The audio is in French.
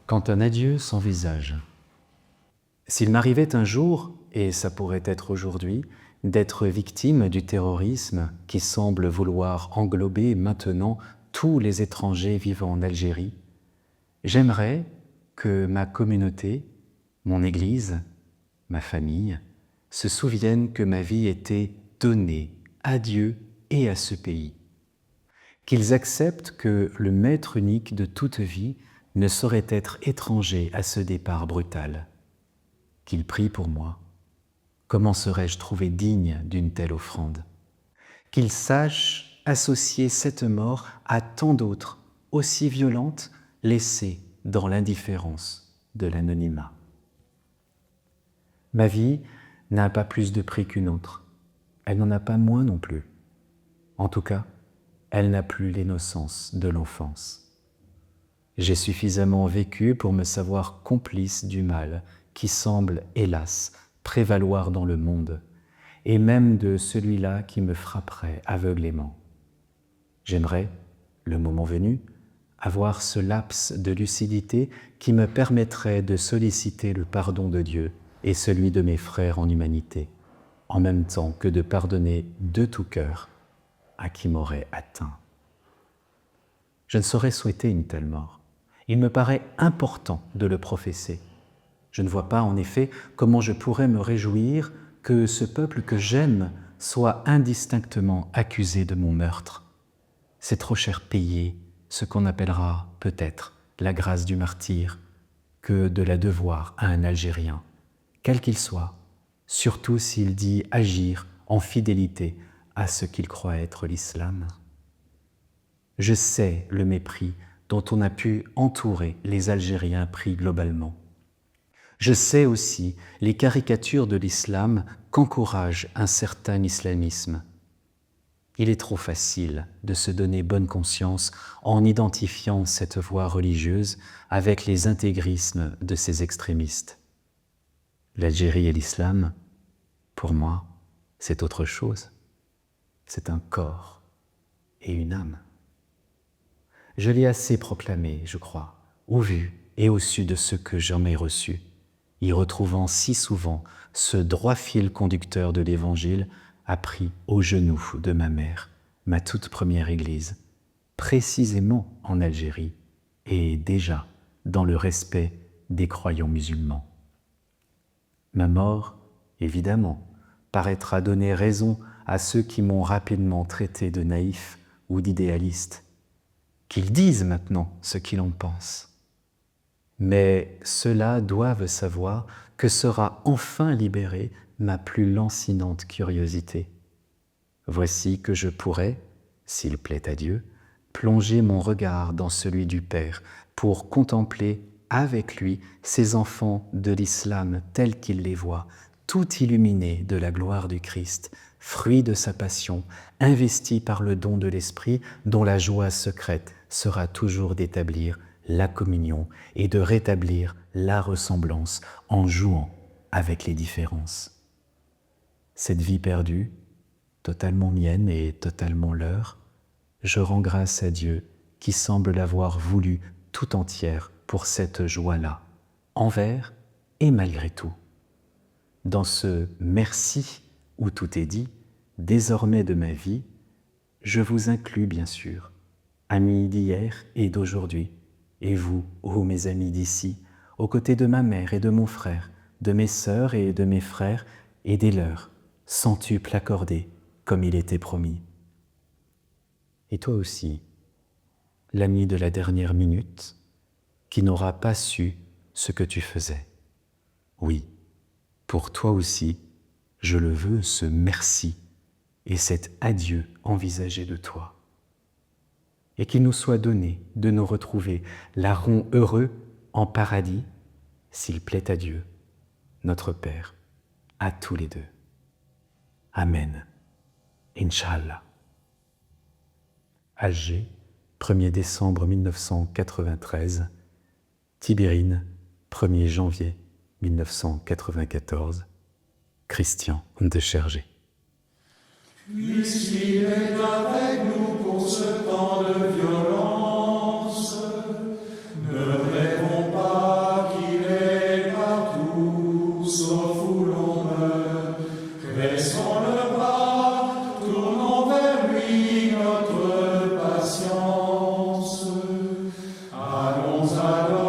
Quand un adieu s'envisage. S'il m'arrivait un jour, et ça pourrait être aujourd'hui, d'être victime du terrorisme qui semble vouloir englober maintenant tous les étrangers vivant en Algérie, j'aimerais que ma communauté, mon Église, ma famille, se souviennent que ma vie était donnée à Dieu et à ce pays. Qu'ils acceptent que le maître unique de toute vie ne saurait être étranger à ce départ brutal. Qu'ils prient pour moi. Comment serais-je trouvé digne d'une telle offrande? Qu'ils sachent associer cette mort à tant d'autres, aussi violentes, laissées dans l'indifférence de l'anonymat. Ma vie n'a pas plus de prix qu'une autre. Elle n'en a pas moins non plus. En tout cas, elle n'a plus l'innocence de l'enfance. J'ai suffisamment vécu pour me savoir complice du mal qui semble, hélas, prévaloir dans le monde, et même de celui-là qui me frapperait aveuglément. J'aimerais, le moment venu, avoir ce laps de lucidité qui me permettrait de solliciter le pardon de Dieu et celui de mes frères en humanité, en même temps que de pardonner de tout cœur à qui m'aurait atteint. Je ne saurais souhaiter une telle mort. Il me paraît important de le professer. Je ne vois pas, en effet, comment je pourrais me réjouir que ce peuple que j'aime soit indistinctement accusé de mon meurtre. C'est trop cher payer ce qu'on appellera peut-être la grâce du martyr que de la devoir à un Algérien, quel qu'il soit, surtout s'il dit agir en fidélité à ce qu'il croit être l'islam. Je sais le mépris dont on a pu entourer les Algériens pris globalement. Je sais aussi les caricatures de l'islam qu'encourage un certain islamisme. Il est trop facile de se donner bonne conscience en identifiant cette voie religieuse avec les intégrismes de ces extrémistes. L'Algérie et l'islam, pour moi, c'est autre chose. C'est un corps et une âme. Je l'ai assez proclamé, je crois, au vu et au su de ce que j'en ai reçu, y retrouvant si souvent ce droit fil conducteur de l'Évangile appris aux genoux de ma mère, ma toute première Église, précisément en Algérie et déjà dans le respect des croyants musulmans. Ma mort, évidemment, paraîtra donner raison à ceux qui m'ont rapidement traité de naïf ou d'idéaliste, qu'ils disent maintenant ce qu'ils en pensent. Mais ceux-là doivent savoir que sera enfin libérée ma plus lancinante curiosité. Voici que je pourrais, s'il plaît à Dieu, plonger mon regard dans celui du Père pour contempler avec lui ces enfants de l'islam tels qu'il les voit, tout illuminés de la gloire du Christ, fruit de sa passion, investis par le don de l'Esprit dont la joie secrète sera toujours d'établir la communion et de rétablir la ressemblance en jouant avec les différences. Cette vie perdue, totalement mienne et totalement leur, je rends grâce à Dieu qui semble l'avoir voulu tout entière pour cette joie-là, envers et malgré tout. Dans ce merci où tout est dit, désormais de ma vie, je vous inclus bien sûr, amis d'hier et d'aujourd'hui, et vous, ô mes amis d'ici, aux côtés de ma mère et de mon frère, de mes sœurs et de mes frères et des leurs, centuple accordé, comme il était promis. Et toi aussi, l'ami de la dernière minute, qui n'aura pas su ce que tu faisais. Oui, pour toi aussi, je le veux, ce merci et cet adieu envisagé de toi. Et qu'il nous soit donné de nous retrouver larron heureux en paradis, s'il plaît à Dieu, notre Père, à tous les deux. Amen. Inch'Allah. Alger, 1er décembre 1993, Tibérine, 1er janvier 1994, Christian de Chergé. Puisqu'il est avec nous pour ce temps de violence, ne rêvons pas allons alors